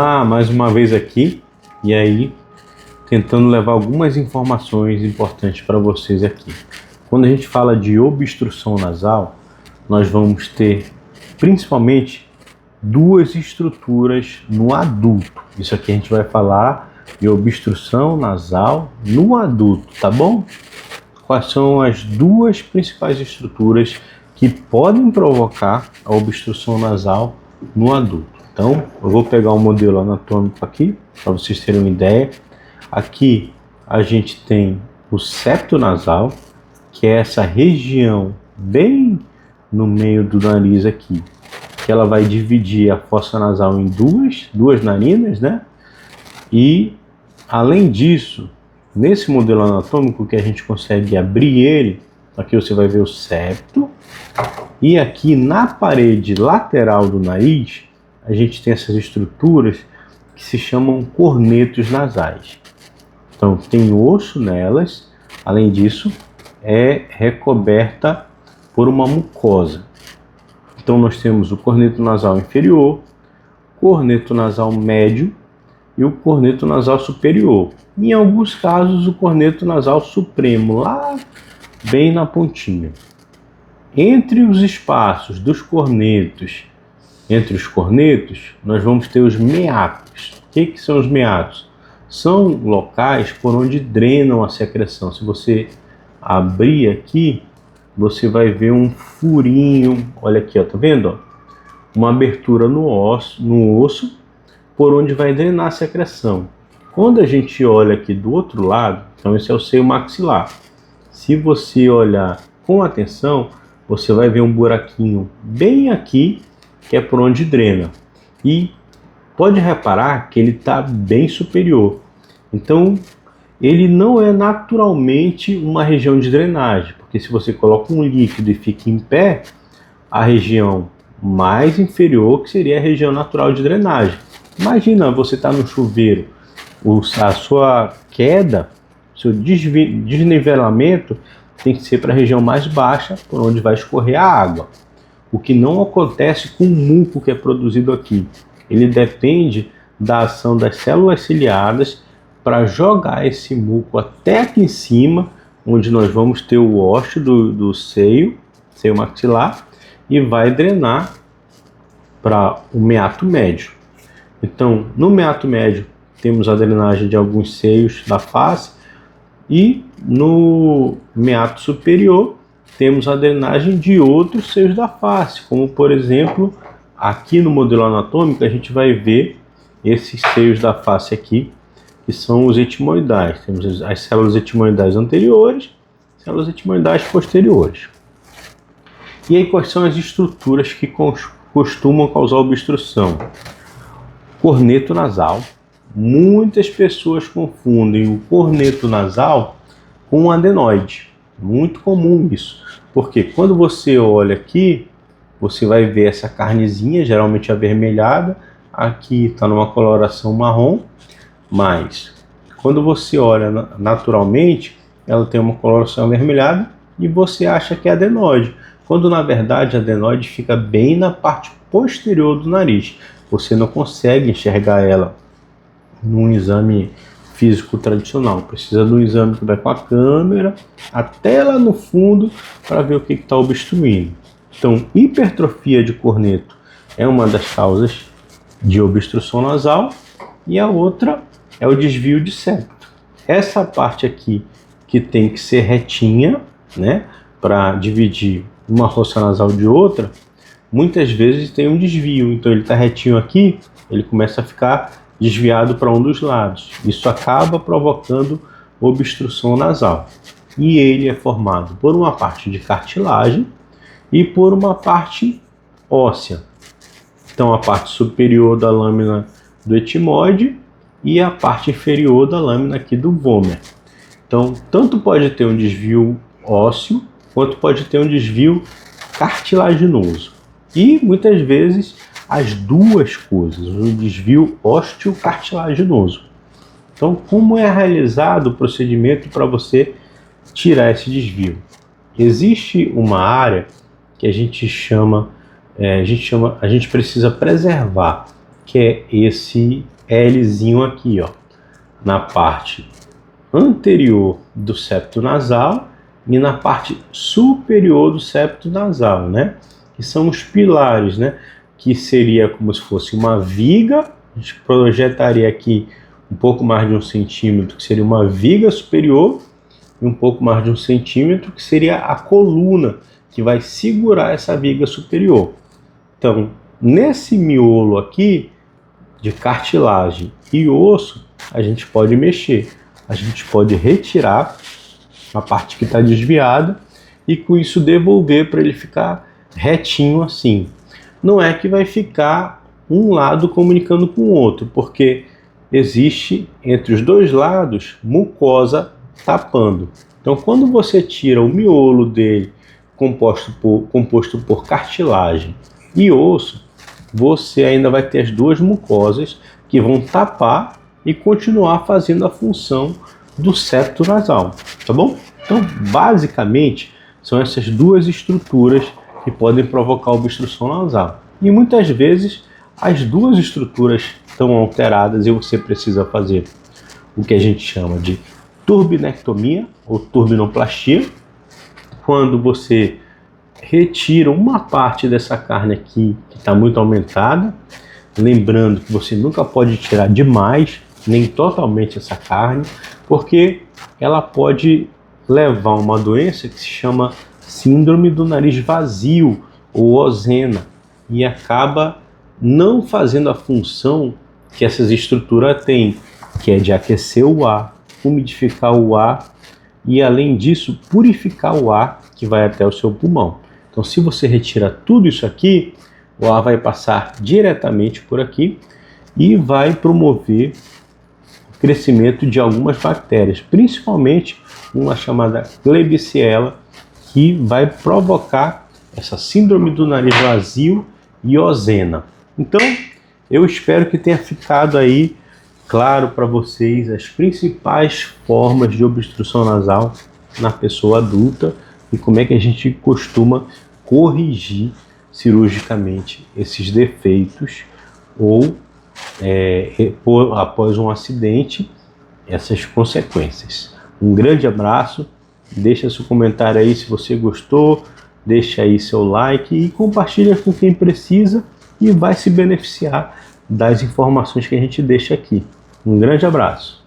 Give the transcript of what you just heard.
Olá, mais uma vez aqui, e aí tentando levar algumas informações importantes para vocês aqui. Quando a gente fala de obstrução nasal, nós vamos ter principalmente duas estruturas no adulto. Isso aqui a gente vai falar de obstrução nasal no adulto, tá bom? Quais são as duas principais estruturas que podem provocar a obstrução nasal no adulto? Então, eu vou pegar um modelo anatômico aqui, para vocês terem uma ideia. Aqui a gente tem o septo nasal, que é essa região bem no meio do nariz aqui, que ela vai dividir a fossa nasal em duas narinas, né? E, além disso, nesse modelo anatômico que a gente consegue abrir ele, aqui você vai ver o septo, e aqui na parede lateral do nariz, a gente tem essas estruturas que se chamam cornetos nasais. Então, tem osso nelas, além disso, é recoberta por uma mucosa. Então, nós temos o corneto nasal inferior, corneto nasal médio e o corneto nasal superior. Em alguns casos, o corneto nasal supremo, lá bem na pontinha. Entre os espaços dos cornetos, nós vamos ter os meatos. O que são os meatos? São locais por onde drenam a secreção. Se você abrir aqui, você vai ver um furinho. Olha aqui, ó, tá vendo? Uma abertura no osso, por onde vai drenar a secreção. Quando a gente olha aqui do outro lado, então esse é o seio maxilar. Se você olhar com atenção, você vai ver um buraquinho bem aqui, que é por onde drena. E pode reparar que ele está bem superior. Então, ele não é naturalmente uma região de drenagem, porque se você coloca um líquido e fica em pé, a região mais inferior, que seria a região natural de drenagem. Imagina, você está no chuveiro, a sua queda, seu desnivelamento tem que ser para a região mais baixa, por onde vai escorrer a água. O que não acontece com o muco que é produzido aqui. Ele depende da ação das células ciliadas para jogar esse muco até aqui em cima, onde nós vamos ter o ósseo do seio maxilar, e vai drenar para o meato médio. Então, no meato médio, temos a drenagem de alguns seios da face, e no meato superior, temos a drenagem de outros seios da face, como por exemplo, aqui no modelo anatômico a gente vai ver esses seios da face aqui, que são os etimoidais. Temos as células etimoidais anteriores, células etimoidais posteriores. E aí, quais são as estruturas que costumam causar obstrução? Corneto nasal. Muitas pessoas confundem o corneto nasal com um adenoide. Muito comum isso. Porque quando você olha aqui, você vai ver essa carnezinha, geralmente avermelhada. Aqui está numa coloração marrom, mas quando você olha naturalmente, ela tem uma coloração avermelhada e você acha que é adenoide. Quando na verdade a adenoide fica bem na parte posterior do nariz. Você não consegue enxergar ela num exame físico tradicional. Precisa de um exame que vai com a câmera até lá no fundo para ver o que está obstruindo. Então, hipertrofia de corneto é uma das causas de obstrução nasal, e a outra é o desvio de septo. Essa parte aqui que tem que ser retinha, né, para dividir uma fossa nasal de outra, muitas vezes tem um desvio. Então ele está retinho aqui, ele começa a ficar desviado para um dos lados. Isso acaba provocando obstrução nasal. E ele é formado por uma parte de cartilagem e por uma parte óssea. Então a parte superior da lâmina do etimoide e a parte inferior da lâmina aqui do vômer. Então, tanto pode ter um desvio ósseo, quanto pode ter um desvio cartilaginoso. E muitas vezes as duas coisas, um desvio ósseo-cartilaginoso. Então, como é realizado o procedimento para você tirar esse desvio? Existe uma área que a gente precisa preservar. que é esse Lzinho aqui, ó, na parte anterior do septo nasal e na parte superior do septo nasal, né? Que são os pilares, né? Que seria como se fosse uma viga, a gente projetaria aqui um pouco mais de 1 centímetro, que seria uma viga superior, e um pouco mais de 1 centímetro, que seria a coluna, que vai segurar essa viga superior. Então, nesse miolo aqui, de cartilagem e osso, a gente pode mexer, a gente pode retirar a parte que está desviada e com isso devolver para ele ficar retinho assim. Não é que vai ficar um lado comunicando com o outro, porque existe entre os dois lados mucosa tapando. Então, quando você tira o miolo dele, composto por cartilagem e osso, você ainda vai ter as duas mucosas que vão tapar e continuar fazendo a função do septo nasal, tá bom? Então, basicamente, são essas duas estruturas que podem provocar obstrução nasal. E muitas vezes as duas estruturas estão alteradas e você precisa fazer o que a gente chama de turbinectomia ou turbinoplastia, quando você retira uma parte dessa carne aqui que está muito aumentada, lembrando que você nunca pode tirar demais, nem totalmente essa carne, porque ela pode levar a uma doença que se chama síndrome do nariz vazio ou ozena e acaba não fazendo a função que essas estruturas têm, que é de aquecer o ar, umidificar o ar e, além disso, purificar o ar que vai até o seu pulmão. Então, se você retira tudo isso aqui, o ar vai passar diretamente por aqui e vai promover o crescimento de algumas bactérias, principalmente uma chamada Klebsiella, que vai provocar essa síndrome do nariz vazio e ozena. Então, eu espero que tenha ficado aí claro para vocês as principais formas de obstrução nasal na pessoa adulta e como é que a gente costuma corrigir cirurgicamente esses defeitos ou após um acidente, essas consequências. Um grande abraço, deixa seu comentário aí se você gostou, deixa aí seu like e compartilha com quem precisa e vai se beneficiar das informações que a gente deixa aqui. Um grande abraço.